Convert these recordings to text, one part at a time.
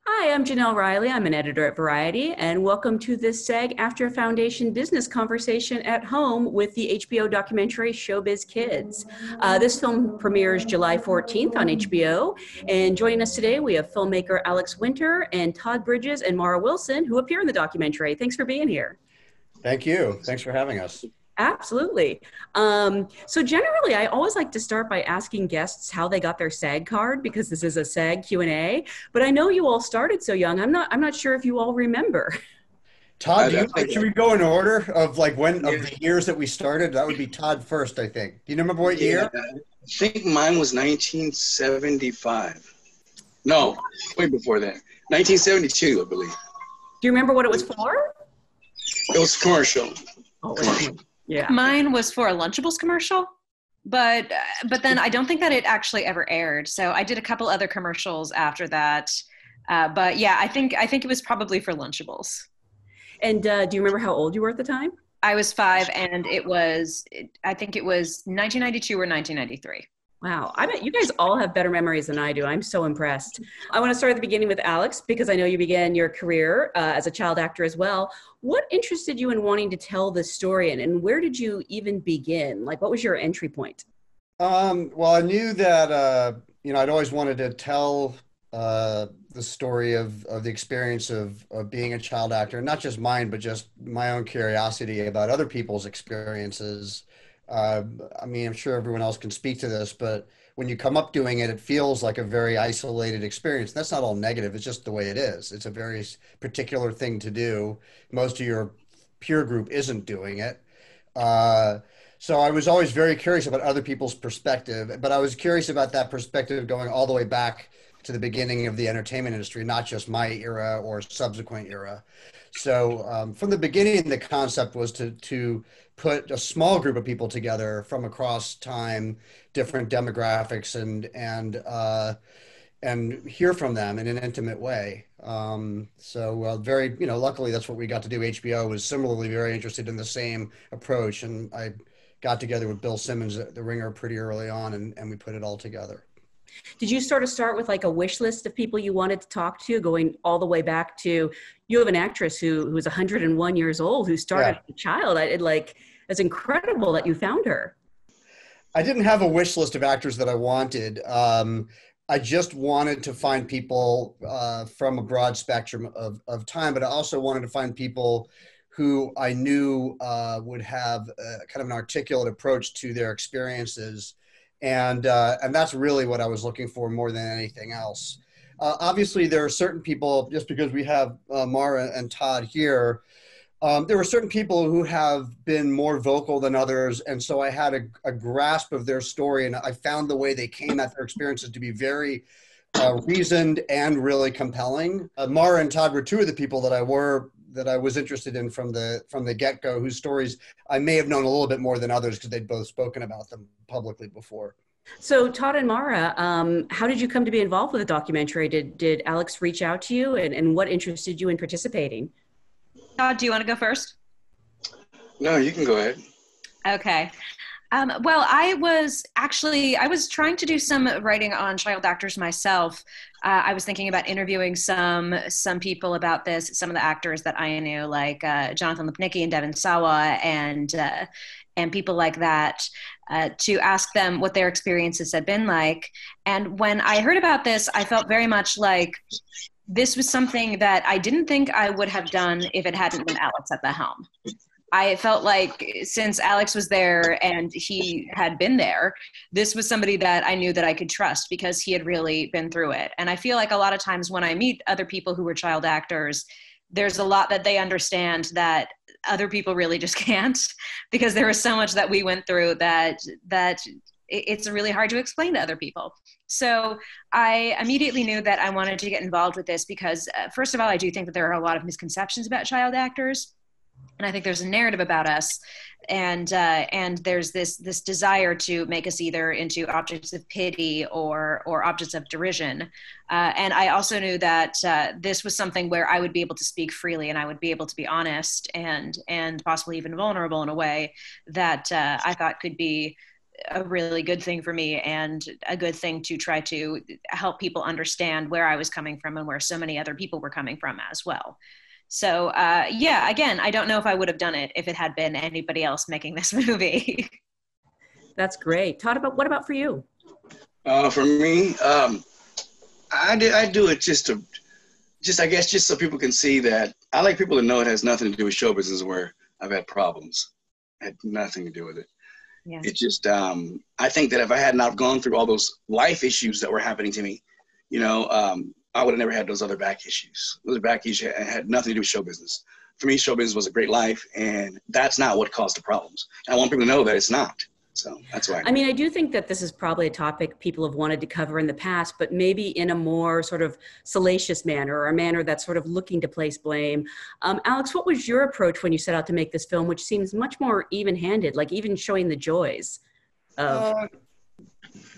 Hi, I'm Jenelle Riley. I'm an editor at Variety, and welcome to this SAG-AFTRA Foundation business conversation at home with the HBO documentary SHOWBIZ Kids. This film premieres July 14th on HBO, and joining us today, we have filmmaker Alex Winter and Todd Bridges and Mara Wilson, who appear in the documentary. Thanks for being here. Thank you. Thanks for having us. Absolutely. So generally, I always like to start by asking guests how they got their SAG card because this is a SAG Q&A. But I know you all started so young. I'm not sure if you all remember. Todd, should we go in order of of the years that we started? That would be Todd first, I think. Do you remember what year? I think mine was 1975. No, way before that. 1972, I believe. Do you remember what it was for? It was commercial. Oh, commercial. Yeah. Mine was for a Lunchables commercial, but then I don't think that it actually ever aired. So I did a couple other commercials after that. But yeah, I think it was probably for Lunchables. And do you remember how old you were at the time? I was 5, and I think it was 1992 or 1993. Wow. I bet you guys all have better memories than I do. I'm so impressed. I want to start at the beginning with Alex, because I know you began your career as a child actor as well. What interested you in wanting to tell this story, and where did you even begin? Like, what was your entry point? Well, I knew that, I'd always wanted to tell the story of the experience of being a child actor, not just mine, but just my own curiosity about other people's experiences. I'm sure everyone else can speak to this, but when you come up doing it, it feels like a very isolated experience. That's not all negative. It's just the way it is. It's a very particular thing to do. Most of your peer group isn't doing it. So I was always very curious about other people's perspective, but I was curious about that perspective going all the way back to the beginning of the entertainment industry, not just my era or subsequent era. So from the beginning, the concept was to put a small group of people together from across time, different demographics, and hear from them in an intimate way. Luckily, that's what we got to do. HBO was similarly very interested in the same approach, and I got together with Bill Simmons at The Ringer pretty early on, and we put it all together. Did you sort of start with like a wish list of people you wanted to talk to, going all the way back to, you have an actress who was 101 years old, who started as a child. It's incredible that you found her. I didn't have a wish list of actors that I wanted. I just wanted to find people from a broad spectrum of time, but I also wanted to find people who I knew would have kind of an articulate approach to their experiences. And that's really what I was looking for more than anything else. Obviously, there are certain people, just because we have Mara and Todd here, there were certain people who have been more vocal than others. And so I had a grasp of their story, and I found the way they came at their experiences to be very reasoned and really compelling. Mara and Todd were two of the people that I was interested in from the get-go, whose stories I may have known a little bit more than others because they'd both spoken about them publicly before. So Todd and Mara, how did you come to be involved with the documentary? Did Alex reach out to you, and what interested you in participating? Todd, do you want to go first? No, you can go ahead. Okay. Well, I was trying to do some writing on child actors myself. I was thinking about interviewing some people about this, some of the actors that I knew, like Jonathan Lipnicki and Devin Sawa, and people like that, to ask them what their experiences had been like. And when I heard about this, I felt very much like this was something that I didn't think I would have done if it hadn't been Alex at the helm. I felt like since Alex was there and he had been there, this was somebody that I knew that I could trust because he had really been through it. And I feel like a lot of times when I meet other people who were child actors, there's a lot that they understand that other people really just can't, because there was so much that we went through that it's really hard to explain to other people. So I immediately knew that I wanted to get involved with this because, first of all, I do think that there are a lot of misconceptions about child actors. And I think there's a narrative about us, and there's this desire to make us either into objects of pity or objects of derision. And I also knew that this was something where I would be able to speak freely, and I would be able to be honest and possibly even vulnerable in a way that I thought could be a really good thing for me and a good thing to try to help people understand where I was coming from and where so many other people were coming from as well. So yeah, again, I don't know if I would have done it if it had been anybody else making this movie. That's great. Todd, what about for you? For me, I do it just I guess just so people can see that I like people to know it has nothing to do with show business where I've had problems. It had nothing to do with it. Yeah. It just, I think that if I had not gone through all those life issues that were happening to me, you know, I would have never had those other back issues. Those back issues had nothing to do with show business. For me, show business was a great life, and that's not what caused the problems. And I want people to know that it's not. So that's why. I mean, I do think that this is probably a topic people have wanted to cover in the past, but maybe in a more sort of salacious manner, or a manner that's sort of looking to place blame. Alex, what was your approach when you set out to make this film, which seems much more even-handed, like even showing the joys of...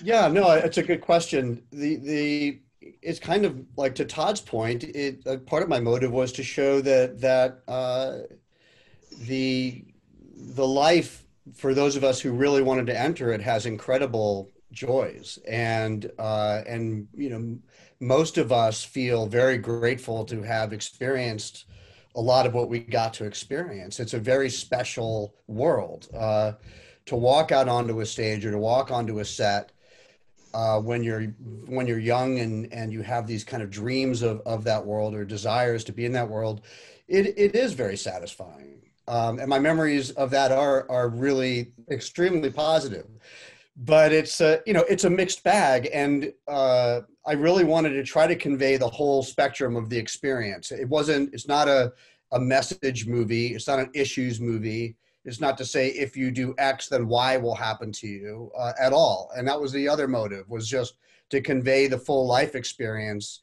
Yeah, no, it's a good question. It's kind of like, to Todd's point, part of my motive was to show that the life, for those of us who really wanted to enter it, has incredible joys, and you know, most of us feel very grateful to have experienced a lot of what we got to experience. It's a very special world. To walk out onto a stage or to walk onto a set when you're young and you have these kind of dreams of that world or desires to be in that world, it is very satisfying. And my memories of that are really extremely positive, but it's you know, it's a mixed bag, and I really wanted to try to convey the whole spectrum of the experience. It's not a message movie. It's not an issues movie. It's not to say if you do X, then Y will happen to you at all. And that was the other motive, was just to convey the full life experience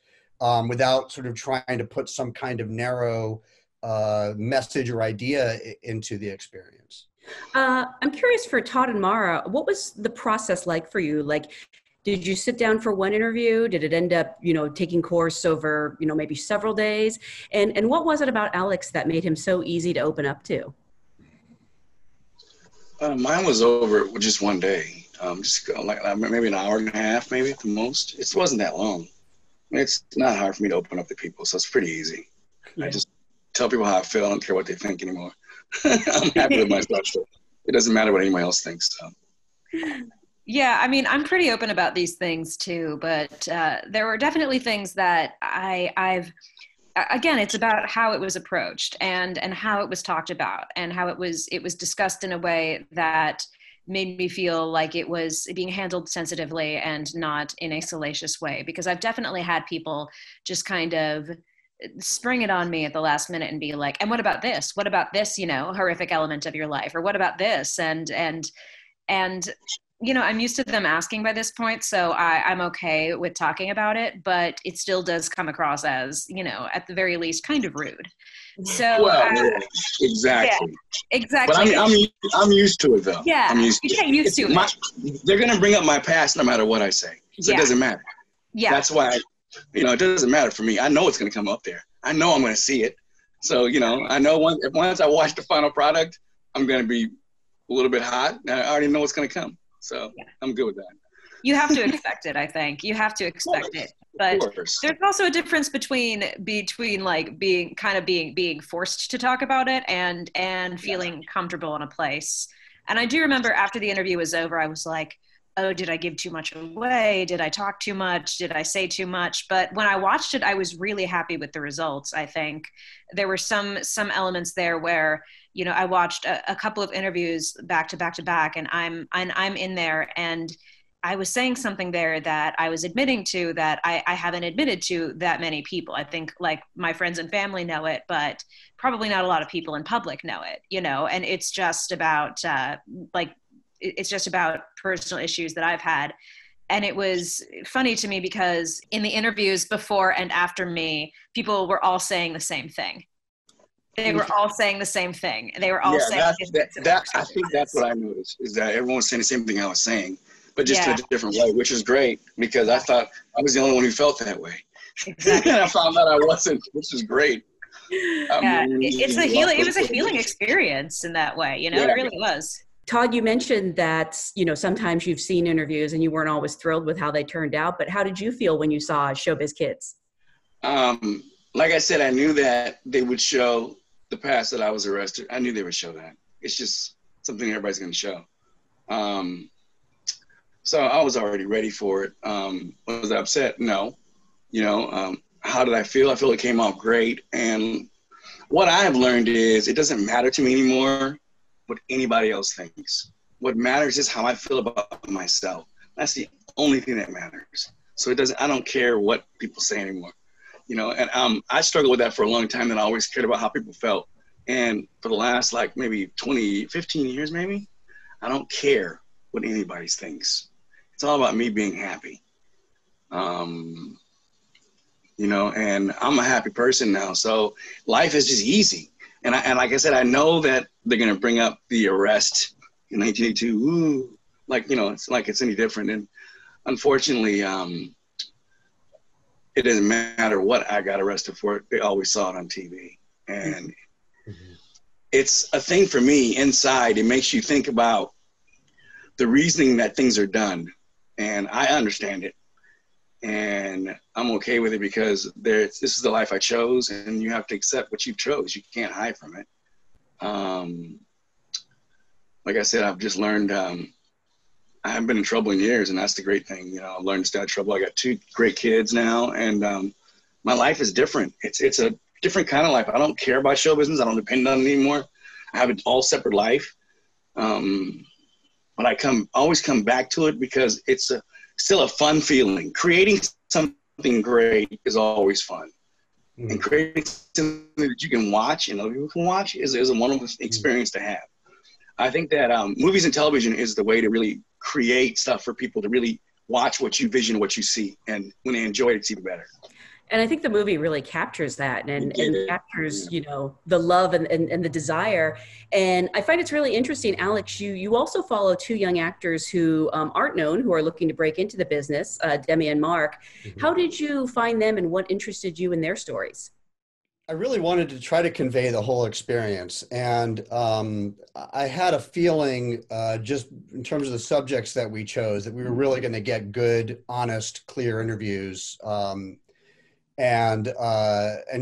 without sort of trying to put some kind of narrow message or idea into the experience. I'm curious, for Todd and Mara, what was the process like for you? Like, did you sit down for one interview? Did it end up, you know, taking course over, you know, maybe several days? And what was it about Alex that made him so easy to open up to? Mine was over with just one day, just like maybe an hour and a half, maybe at the most. It wasn't that long. It's not hard for me to open up to people, so it's pretty easy. Yeah. I just tell people how I feel. I don't care what they think anymore. I'm happy with myself. So it doesn't matter what anybody else thinks. So. Yeah, I mean, I'm pretty open about these things too, but there were definitely things that I've again, it's about how it was approached and how it was talked about and how it was discussed in a way that made me feel like it was being handled sensitively and not in a salacious way. Because I've definitely had people just kind of spring it on me at the last minute and be like, and what about this? What about this, you know, horrific element of your life? Or what about this? And you know, I'm used to them asking by this point, so I'm okay with talking about it, but it still does come across as, you know, at the very least, kind of rude. So, well, exactly. Yeah, exactly. But I'm used to it, though. Yeah, I'm used to it. They're going to bring up my past no matter what I say, so it doesn't matter. Yeah. That's why, you know, it doesn't matter for me. I know it's going to come up there. I know I'm going to see it. So, you know, I know once I watch the final product, I'm going to be a little bit hot, and I already know what's going to come. So yeah. I'm good with that. You have to expect it, I think. You have to expect it. But there's also a difference between like being forced to talk about it and feeling comfortable in a place. And I do remember after the interview was over, I was like, oh, did I give too much away? Did I talk too much? Did I say too much? But when I watched it, I was really happy with the results, I think. There were some elements there where, you know, I watched a couple of interviews back to back, and I'm in there, and I was saying something there that I was admitting to that I haven't admitted to that many people. I think, like, my friends and family know it, but probably not a lot of people in public know it, you know, and it's just about it's just about personal issues that I've had. And it was funny to me because in the interviews before and after me, people were all saying the same thing. They were all saying the same thing. They were all saying that. I think that's what I noticed, is that everyone was saying the same thing I was saying, but just in a different way, which is great, because I thought I was the only one who felt that way. Exactly. And I found out I wasn't, which is great. Yeah, it was a healing experience in that way, you know, it really was. Todd, you mentioned that, sometimes you've seen interviews and you weren't always thrilled with how they turned out, but how did you feel when you saw Showbiz Kids? Like I said, I knew that they would show the past that I was arrested. I knew they would show that. It's just something everybody's going to show. So I was already ready for it. Was I upset? No. How did I feel? I feel it came out great. And what I have learned is it doesn't matter to me anymore what anybody else thinks. What matters is how I feel about myself. That's the only thing that matters. So I don't care what people say anymore. And I struggled with that for a long time, and I always cared about how people felt. And for the last maybe 15 years maybe, I don't care what anybody thinks. It's all about me being happy. And I'm a happy person now. So life is just easy. And like I said, I know that they're going to bring up the arrest in 1982. Ooh, it's like it's any different. And unfortunately, it doesn't matter what I got arrested for. They always saw it on TV. And it's a thing for me inside. It makes you think about the reasoning that things are done. And I understand it. And I'm okay with it because this is the life I chose, and you have to accept what you chose. You can't hide from it. Like I said, I've just learned I haven't been in trouble in years, and that's the great thing. I've learned to stay out of trouble. I got 2 great kids now, and my life is different. It's a different kind of life. I don't care about show business. I don't depend on it anymore. I have an all separate life. But I always come back to it because it's still a fun feeling. Creating something great is always fun. And creating something that you can watch and other people can watch is a wonderful experience to have. I think that movies and television is the way to really create stuff for people to really watch what you vision, what you see. And when they enjoy it, it's even better. And I think the movie really captures that and captures, the love and the desire. And I find it's really interesting, Alex, you also follow 2 young actors who aren't known, who are looking to break into the business, Demi and Mark. How did you find them and what interested you in their stories? I really wanted to try to convey the whole experience. And I had a feeling just in terms of the subjects that we chose, that we were really going to get good, honest, clear interviews. And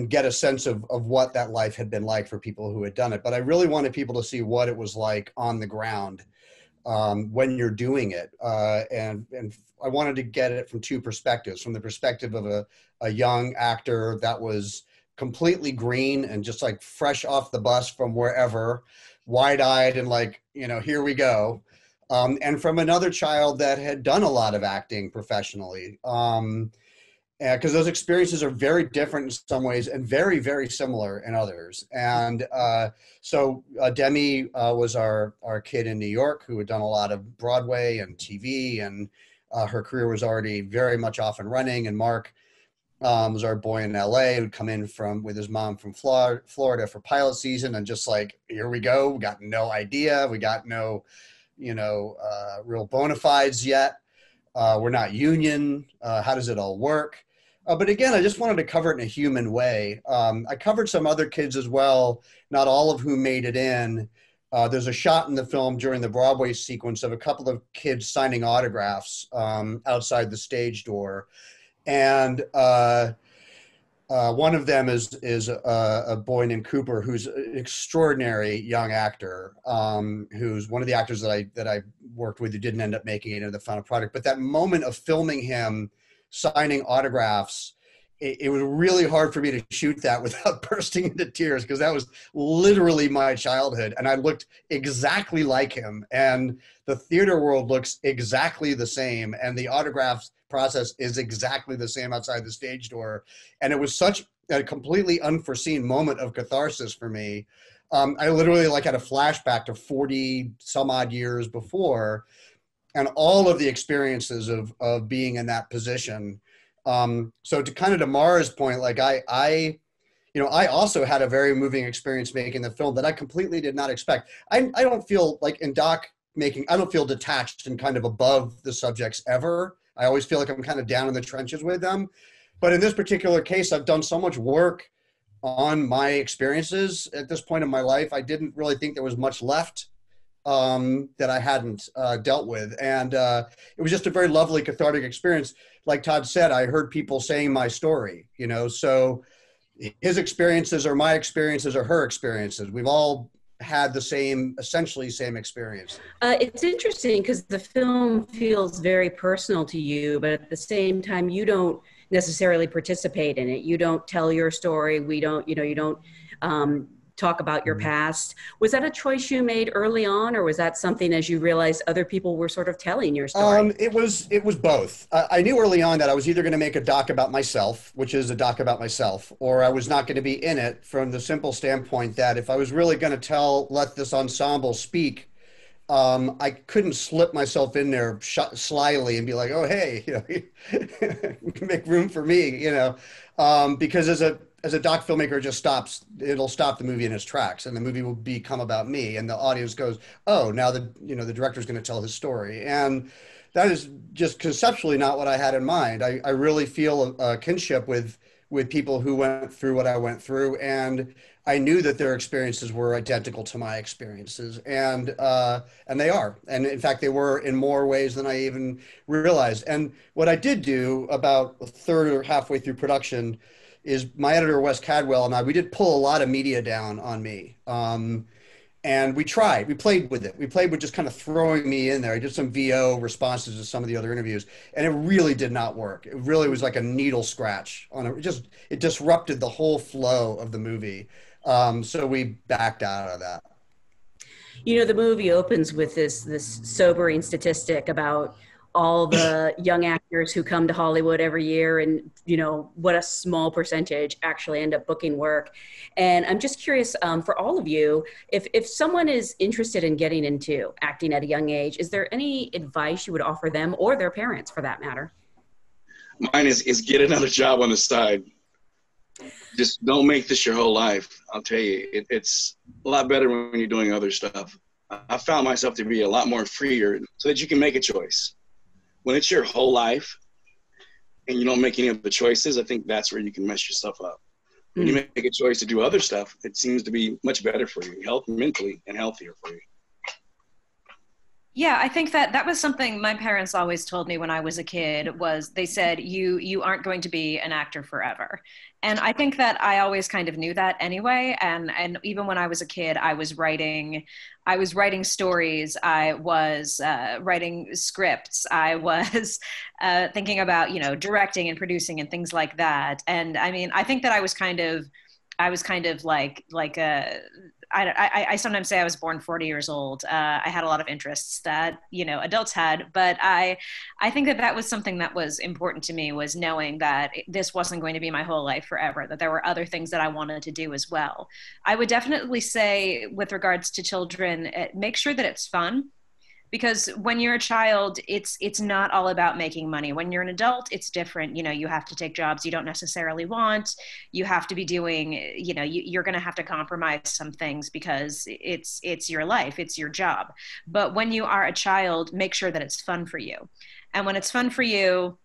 get a sense of what that life had been like for people who had done it. But I really wanted people to see what it was like on the ground when you're doing it. And I wanted to get it from 2 perspectives, from the perspective of a young actor that was completely green and just fresh off the bus from wherever, wide-eyed and here we go. And from another child that had done a lot of acting professionally. Because those experiences are very different in some ways and very, very similar in others. And so Demi was our kid in New York who had done a lot of Broadway and TV, and her career was already very much off and running. And Mark was our boy in LA who'd come in with his mom from Florida for pilot season, and just here we go. We got no idea. We got no, real bona fides yet. We're not union. How does it all work? But again, I just wanted to cover it in a human way. I covered some other kids as well, not all of whom made it in. There's a shot in the film during the Broadway sequence of a couple of kids signing autographs outside the stage door. And one of them is a boy named Cooper, who's an extraordinary young actor, who's one of the actors that I worked with who didn't end up making it into the final product. But that moment of filming him signing autographs, it was really hard for me to shoot that without bursting into tears, because that was literally my childhood. And I looked exactly like him. And the theater world looks exactly the same. And the autographs process is exactly the same outside the stage door. And it was such a completely unforeseen moment of catharsis for me. I literally had a flashback to 40 some odd years before, and all of the experiences of being in that position. So to Mara's point, I also had a very moving experience making the film that I completely did not expect. I don't feel in doc making, I don't feel detached and kind of above the subjects ever. I always feel like I'm kind of down in the trenches with them. But in this particular case, I've done so much work on my experiences at this point in my life. I didn't really think there was much left that I hadn't dealt with. And it was just a very lovely, cathartic experience. Like Todd said, I heard people saying my story, you know, so his experiences or my experiences or her experiences. We've all had the same, essentially same experience. It's interesting because the film feels very personal to you, but at the same time, you don't necessarily participate in it. You don't tell your story. We don't, you don't talk about your past. Was that a choice you made early on, or was that something as you realized other people were sort of telling your story? It was both. I knew early on that I was either going to make a doc about myself, which is a doc about myself, or I was not going to be in it, from the simple standpoint that if I was really going to let this ensemble speak, I couldn't slip myself in there slyly and be like, oh, hey, you know, make room for me, you know, because as a doc filmmaker, it'll stop the movie in its tracks, and the movie will become about me, and the audience goes, oh, now the director's going to tell his story. And that is just conceptually not what I had in mind. I really feel a kinship with people who went through what I went through, and I knew that their experiences were identical to my experiences, and they are. And in fact, they were in more ways than I even realized. And what I did do about a third or halfway through production is my editor, Wes Cadwell, and we did pull a lot of media down on me. And we played with it. We played with just kind of throwing me in there. I did some VO responses to some of the other interviews, and it really did not work. It really was like a needle scratch it disrupted the whole flow of the movie. So we backed out of that. You know, the movie opens with this sobering statistic about all the young actors who come to Hollywood every year, and, you know, what a small percentage actually end up booking work. And I'm just curious, for all of you, if someone is interested in getting into acting at a young age, is there any advice you would offer them, or their parents for that matter? Mine is get another job on the side. Just don't make this your whole life. I'll tell you, it's a lot better when you're doing other stuff. I found myself to be a lot more freer so that you can make a choice. When it's your whole life and you don't make any of the choices, I think that's where you can mess yourself up. When you make a choice to do other stuff, it seems to be much better for you, mentally and healthier for you. Yeah, I think that was something my parents always told me when I was a kid. Was they said, you aren't going to be an actor forever. And I think that I always kind of knew that anyway. And even when I was a kid, I was writing stories. I was writing scripts. I was thinking about, you know, directing and producing and things like that. And I mean, I think that I was kind of like I sometimes say I was born 40 years old. I had a lot of interests that, you know, adults had, but I think that was something that was important to me, was knowing that this wasn't going to be my whole life forever, that there were other things that I wanted to do as well. I would definitely say, with regards to children, make sure that it's fun. Because when you're a child, it's not all about making money. When you're an adult, it's different. You know, you have to take jobs you don't necessarily want. You have to be doing, you know, you're going to have to compromise some things because it's your life, it's your job. But when you are a child, make sure that it's fun for you. And when it's fun for you,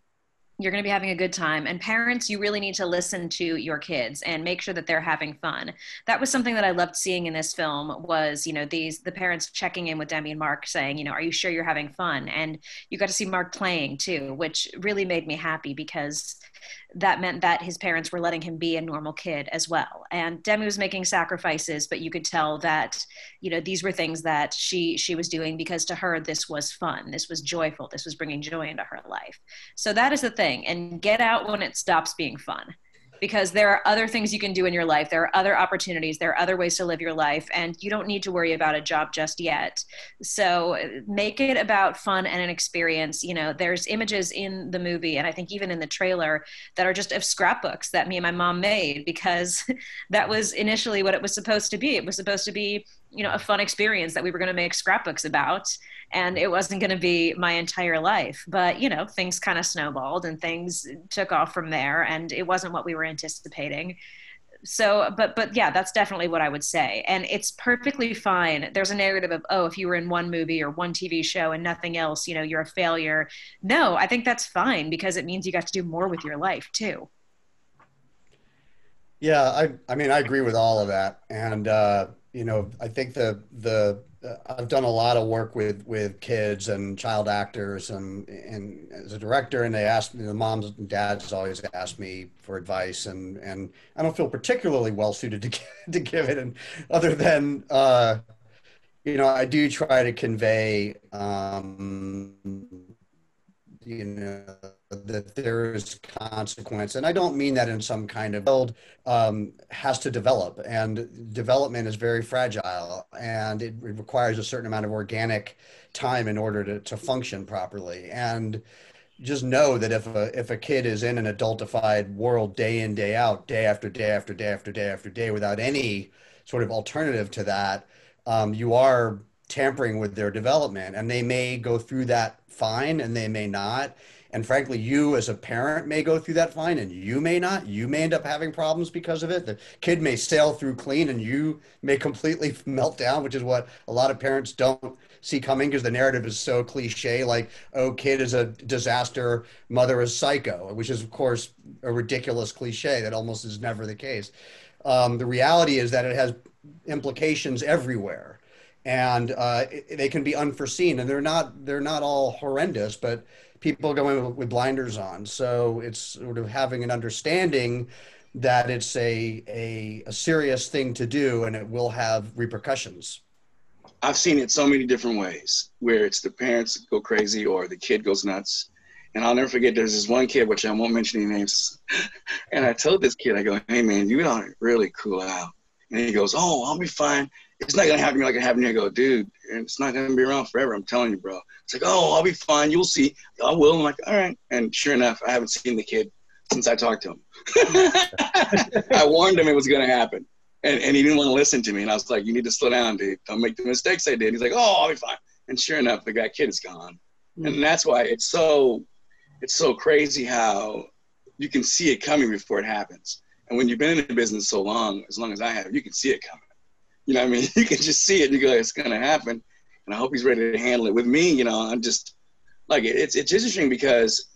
you're going to be having a good time. And parents, you really need to listen to your kids and make sure that they're having fun. That was something that I loved seeing in this film, was, you know, the parents checking in with Demi and Mark saying, you know, are you sure you're having fun? And you got to see Mark playing too, which really made me happy, because that meant that his parents were letting him be a normal kid as well. And Demi was making sacrifices, but you could tell that, you know, these were things that she was doing because to her, this was fun. This was joyful. This was bringing joy into her life. So that is the thing. And get out when it stops being fun, because there are other things you can do in your life. There are other opportunities. There are other ways to live your life, and you don't need to worry about a job just yet. So make it about fun and an experience. You know, there's images in the movie, and I think even in the trailer, that are just of scrapbooks that me and my mom made, because that was initially what it was supposed to be. It was supposed to be, you know, a fun experience that we were going to make scrapbooks about, and it wasn't going to be my entire life. But, you know, things kind of snowballed and things took off from there, and it wasn't what we were anticipating. So, but yeah, that's definitely what I would say. And it's perfectly fine. There's a narrative of, oh, if you were in one movie or one TV show and nothing else, you know, you're a failure. No, I think that's fine, because it means you got to do more with your life too. Yeah, I mean, I agree with all of that. And, you know, I think the I've done a lot of work with kids and child actors and as a director, and they ask me, the moms and dads always ask me for advice, and I don't feel particularly well suited to give it, and other than I do try to convey you know, that there is consequence. And I don't mean that in some kind of build, has to develop, and development is very fragile, and it requires a certain amount of organic time in order to function properly. And just know that if a kid is in an adultified world day in, day out, day after day after day after day after day, without any sort of alternative to that, you are tampering with their development, and they may go through that fine and they may not. And frankly, you as a parent may go through that fine and you may not. You may end up having problems because of it. The kid may sail through clean and you may completely melt down, which is what a lot of parents don't see coming, because the narrative is so cliche, like, oh, kid is a disaster, mother is psycho, which is, of course, a ridiculous cliche that almost is never the case. The reality is that it has implications everywhere, and they can be unforeseen, and they're not all horrendous, but people go in with blinders on. So it's sort of having an understanding that it's a serious thing to do, and it will have repercussions. I've seen it so many different ways, where it's the parents go crazy or the kid goes nuts. And I'll never forget, there's this one kid, which I won't mention any names. And I told this kid, I go, hey man, you gotta really cool out. And he goes, oh, I'll be fine. It's not gonna happen to me like it happened to you. I go, dude, it's not gonna be around forever. I'm telling you, bro. It's like, oh, I'll be fine. You'll see. I will. I'm like, all right. And sure enough, I haven't seen the kid since I talked to him. I warned him it was gonna happen. And he didn't want to listen to me. And I was like, you need to slow down, dude. Don't make the mistakes I did. He's like, oh, I'll be fine. And sure enough, the kid is gone. Mm-hmm. And that's why it's so crazy how you can see it coming before it happens. And when you've been in the business so long, as long as I have, you can see it coming. You know what I mean? You can just see it and you go, it's going to happen. And I hope he's ready to handle it. With me, I'm just like, it's interesting because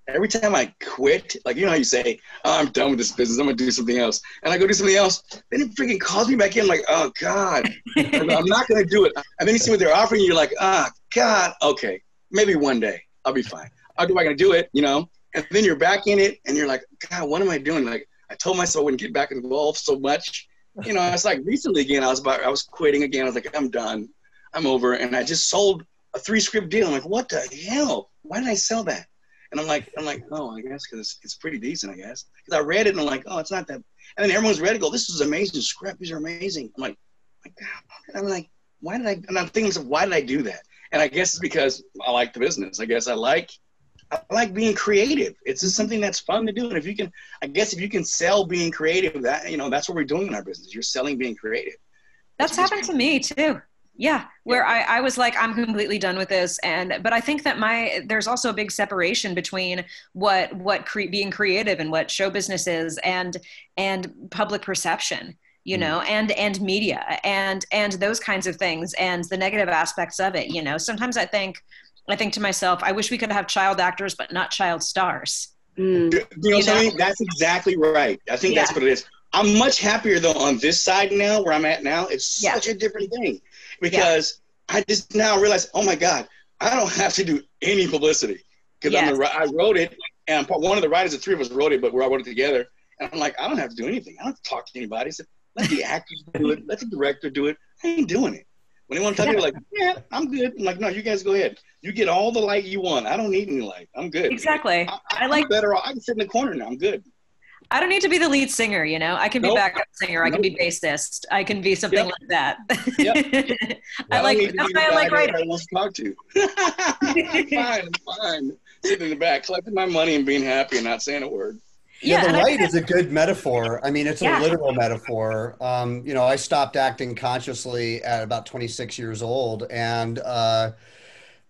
every time I quit, like, how you say, oh, I'm done with this business, I'm going to do something else. And I go do something else. Then it freaking calls me back in like, oh, God, I'm not going to do it. And then you see what they're offering you, you're like, oh, God, okay, maybe one day I'll be fine. How am I going to do it, And then you're back in it and you're like, God, what am I doing? Like, I told myself I wouldn't get back involved so much. It's like recently again, I was quitting again. I was like, I'm done. I'm over. And I just sold a 3-script deal. I'm like, what the hell? Why did I sell that? And I'm like, oh, I guess because it's pretty decent, I guess. Because I read it and I'm like, oh, it's not that. And then everyone's ready to go, this is amazing script. These are amazing. I'm like, I'm like, why did I? And I'm thinking, why did I do that? And I guess it's because I like the business. I guess I like being creative. It's just something that's fun to do. And if you can sell being creative, that, that's what we're doing in our business. You're selling being creative. That's happened to me too. Yeah, where I was like, I'm completely done with this. But I think that there's also a big separation between what being creative and what show business is and public perception, and media and those kinds of things and the negative aspects of it. Sometimes I think to myself, I wish we could have child actors, but not child stars. Something? That's exactly right. I think that's what it is. I'm much happier though on this side now, where I'm at now. It's such a different thing. Because I just now realize, oh my God, I don't have to do any publicity because I wrote it, and one of the writers, the three of us wrote it, but we all wrote it together. And I'm like, I don't have to do anything. I don't have to talk to anybody. I said, let the actors do it. Let the director do it. I ain't doing it. When they want to talk to me, like, yeah, I'm good. I'm like, no, you guys go ahead. You get all the light you want. I don't need any light. I'm good. Exactly. I'm better off. I can sit in the corner now. I'm good. I don't need to be the lead singer, I can be backup singer. I can be bassist. I can be something like that. Yep. That's why I like writing. I want to talk to. I'm fine. Sitting in the back, collecting my money and being happy and not saying a word. Yeah, the light is a good metaphor. I mean, it's a literal metaphor. I stopped acting consciously at about 26 years old, and I'd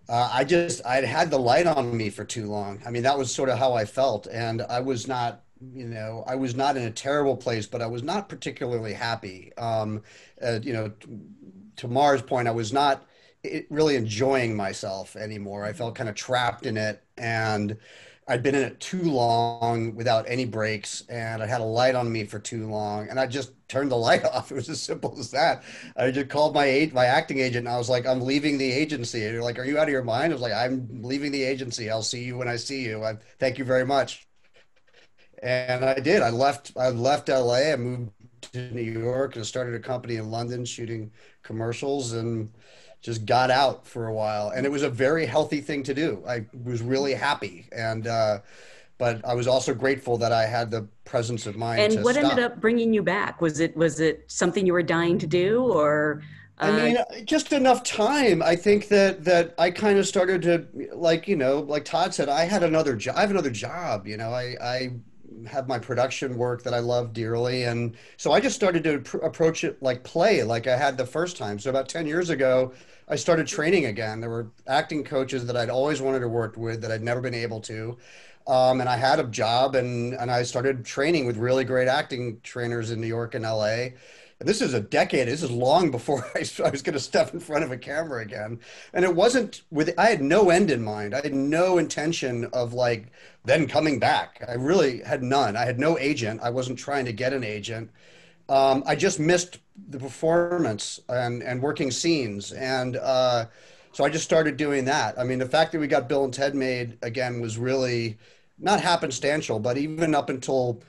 had the light on me for too long. I mean, that was sort of how I felt, and I was not I was not in a terrible place, but I was not particularly happy. To Mara's point, I was not really enjoying myself anymore. I felt kind of trapped in it. And I'd been in it too long without any breaks, and I had a light on me for too long, and I just turned the light off. It was as simple as that. I just called my acting agent, and I was like, "I'm leaving the agency." And they're like, "Are you out of your mind?" I was like, "I'm leaving the agency. I'll see you when I see you. Thank you very much." And I did. I left LA. I moved to New York and started a company in London shooting commercials, and just got out for a while. And it was a very healthy thing to do. I was really happy. But I was also grateful that I had the presence of mind And to what ended stop. up bringing you back? Was it something you were dying to do, or I mean, just enough time. I think that I kind of started to, like, like Todd said, I had another job. I have another job. I have my production work that I love dearly, and so I just started to approach it like play, like I had the first time. So about 10 years ago, I started training again. There were acting coaches that I'd always wanted to work with that I'd never been able to. And I had a job, and I started training with really great acting trainers in New York and LA. And this is a decade. This is long before I was going to step in front of a camera again. And it wasn't I had no end in mind. I had no intention of like then coming back. I really had none. I had no agent. I wasn't trying to get an agent. I just missed the performance and working scenes. And so I just started doing that. I mean, the fact that we got Bill and Ted made again was really not happenstantial, but even up until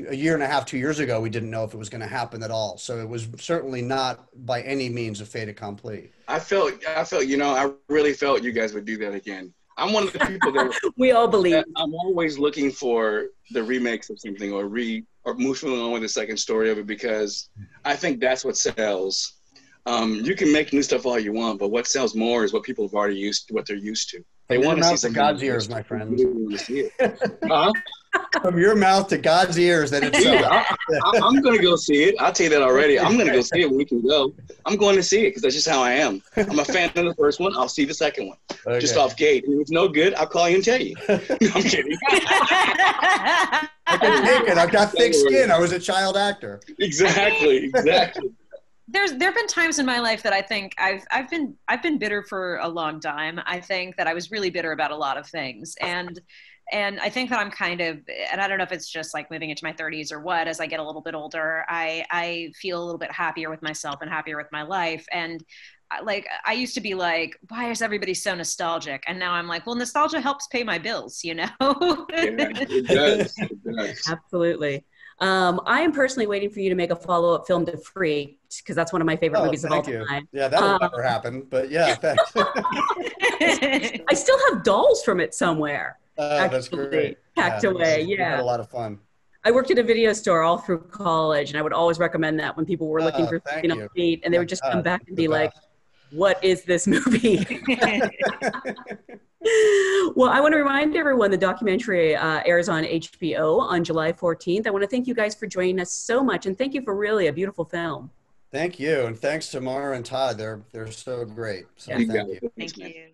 a year and a half, 2 years ago, we didn't know if it was going to happen at all. So it was certainly not by any means a fait accompli. I I really felt you guys would do that again. I'm one of the people that we all believe? I'm always looking for the remakes of something or moving on with the second story of it, because I think that's what sells. You can make new stuff all you want, but what sells more is what people have already what they're used to. They want to see something. God's ears, my friend. Huh? From your mouth to God's ears, that it's I'm going to go see it. I'll tell you that already. I'm going to go see it when we can go. I'm going to see it because that's just how I am. I'm a fan of the first one. I'll see the second one. Okay. Just off gate. And if it's no good, I'll call you and tell you. No, I'm kidding. I can take it. I've got thick skin. I was a child actor. Exactly. There have been times in my life that I think I've been bitter for a long time. I think that I was really bitter about a lot of things, and I think that I'm kind of, and I don't know if it's just like moving into my 30s or what, as I get a little bit older, I feel a little bit happier with myself and happier with my life. And I used to be like, why is everybody so nostalgic? And now I'm like, well, nostalgia helps pay my bills, Yeah, it does. It does. Absolutely. I am personally waiting for you to make a follow-up film to Free, because that's one of my favorite movies of all time. Yeah, that'll never happen, but yeah, thanks. I still have dolls from it somewhere. That's great. Packed away, We had a lot of fun. I worked at a video store all through college, and I would always recommend that when people were looking for feet, and they would just come back and be like, what is this movie? Well, I want to remind everyone the documentary airs on HBO on July 14th. I want to thank you guys for joining us so much, and thank you for really a beautiful film. Thank you, and thanks to Mara and Todd. They're so great. So thank you. Thank you.